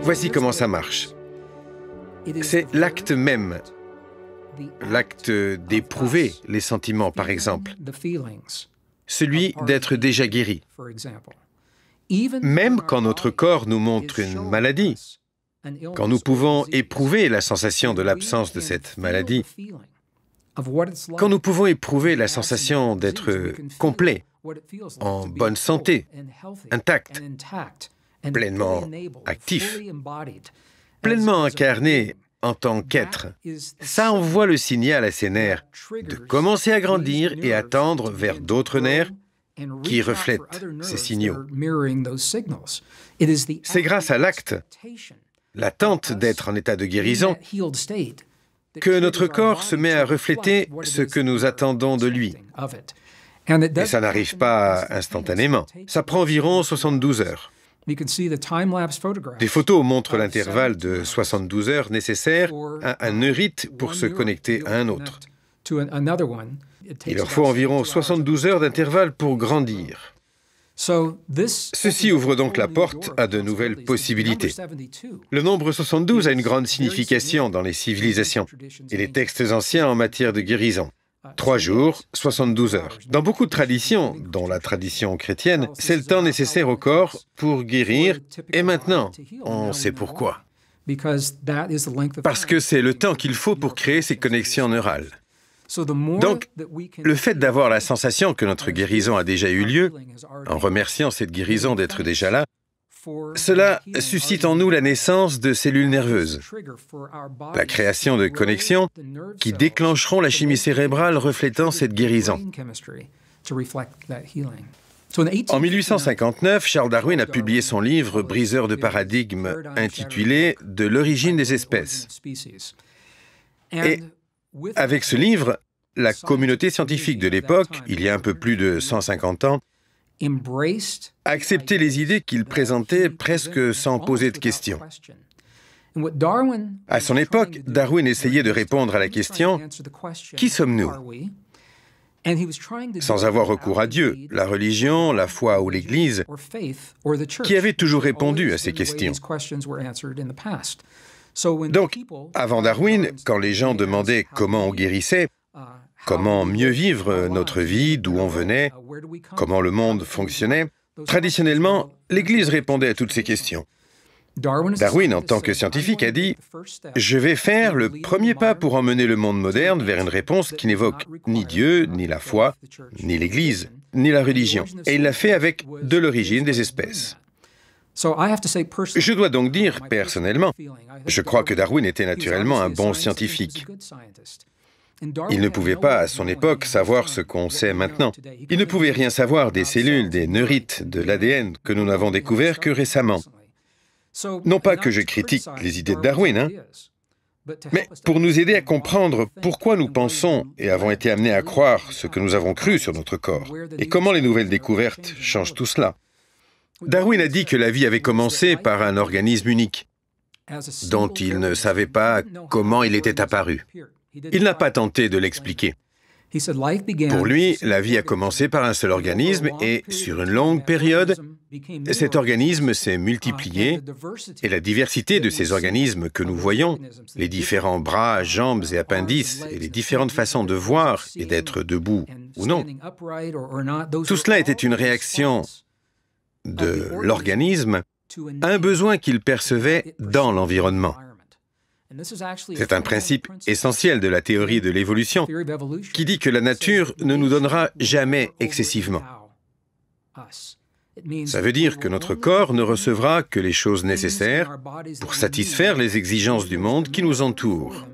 Voici comment ça marche. C'est l'acte même, l'acte d'éprouver les sentiments, par exemple, celui d'être déjà guéri. Même quand notre corps nous montre une maladie, quand nous pouvons éprouver la sensation de l'absence de cette maladie, quand nous pouvons éprouver la sensation d'être complet, en bonne santé, intact, pleinement actif, pleinement incarné en tant qu'être, ça envoie le signal à ces nerfs de commencer à grandir et à tendre vers d'autres nerfs qui reflètent ces signaux. C'est grâce à l'acte, l'attente d'être en état de guérison, que notre corps se met à refléter ce que nous attendons de lui. Et ça n'arrive pas instantanément. Ça prend environ 72 heures. Des photos montrent l'intervalle de 72 heures nécessaire à un neurite pour se connecter à un autre. Il leur faut environ 72 heures d'intervalle pour grandir. Ceci ouvre donc la porte à de nouvelles possibilités. Le nombre 72 a une grande signification dans les civilisations et les textes anciens en matière de guérison. 3 jours, 72 heures. Dans beaucoup de traditions, dont la tradition chrétienne, c'est le temps nécessaire au corps pour guérir, et maintenant, on sait pourquoi. Parce que c'est le temps qu'il faut pour créer ces connexions neurales. Donc, le fait d'avoir la sensation que notre guérison a déjà eu lieu, en remerciant cette guérison d'être déjà là, cela suscite en nous la naissance de cellules nerveuses, la création de connexions qui déclencheront la chimie cérébrale reflétant cette guérison. En 1859, Charles Darwin a publié son livre « Briseur de paradigmes » intitulé « De l'origine des espèces ». Et avec ce livre, la communauté scientifique de l'époque, il y a un peu plus de 150 ans, a accepté les idées qu'il présentait presque sans poser de questions. À son époque, Darwin essayait de répondre à la question « Qui sommes-nous » sans avoir recours à Dieu, la religion, la foi ou l'Église, qui avait toujours répondu à ces questions. Donc, avant Darwin, quand les gens demandaient comment on guérissait, comment mieux vivre notre vie, d'où on venait, comment le monde fonctionnait, traditionnellement, l'Église répondait à toutes ces questions. Darwin, en tant que scientifique, a dit « Je vais faire le premier pas pour emmener le monde moderne vers une réponse qui n'évoque ni Dieu, ni la foi, ni l'Église, ni la religion. » Et il l'a fait avec « De l'origine des espèces ». Je dois donc dire, personnellement, je crois que Darwin était naturellement un bon scientifique. Il ne pouvait pas, à son époque, savoir ce qu'on sait maintenant. Il ne pouvait rien savoir des cellules, des neurites, de l'ADN que nous n'avons découvert que récemment. Non pas que je critique les idées de Darwin, mais pour nous aider à comprendre pourquoi nous pensons et avons été amenés à croire ce que nous avons cru sur notre corps, et comment les nouvelles découvertes changent tout cela. Darwin a dit que la vie avait commencé par un organisme unique, dont il ne savait pas comment il était apparu. Il n'a pas tenté de l'expliquer. Pour lui, la vie a commencé par un seul organisme et, sur une longue période, cet organisme s'est multiplié et la diversité de ces organismes que nous voyons, les différents bras, jambes et appendices et les différentes façons de voir et d'être debout ou non, tout cela était une réaction de l'organisme à un besoin qu'il percevait dans l'environnement. C'est un principe essentiel de la théorie de l'évolution qui dit que la nature ne nous donnera jamais excessivement. Ça veut dire que notre corps ne recevra que les choses nécessaires pour satisfaire les exigences du monde qui nous entoure.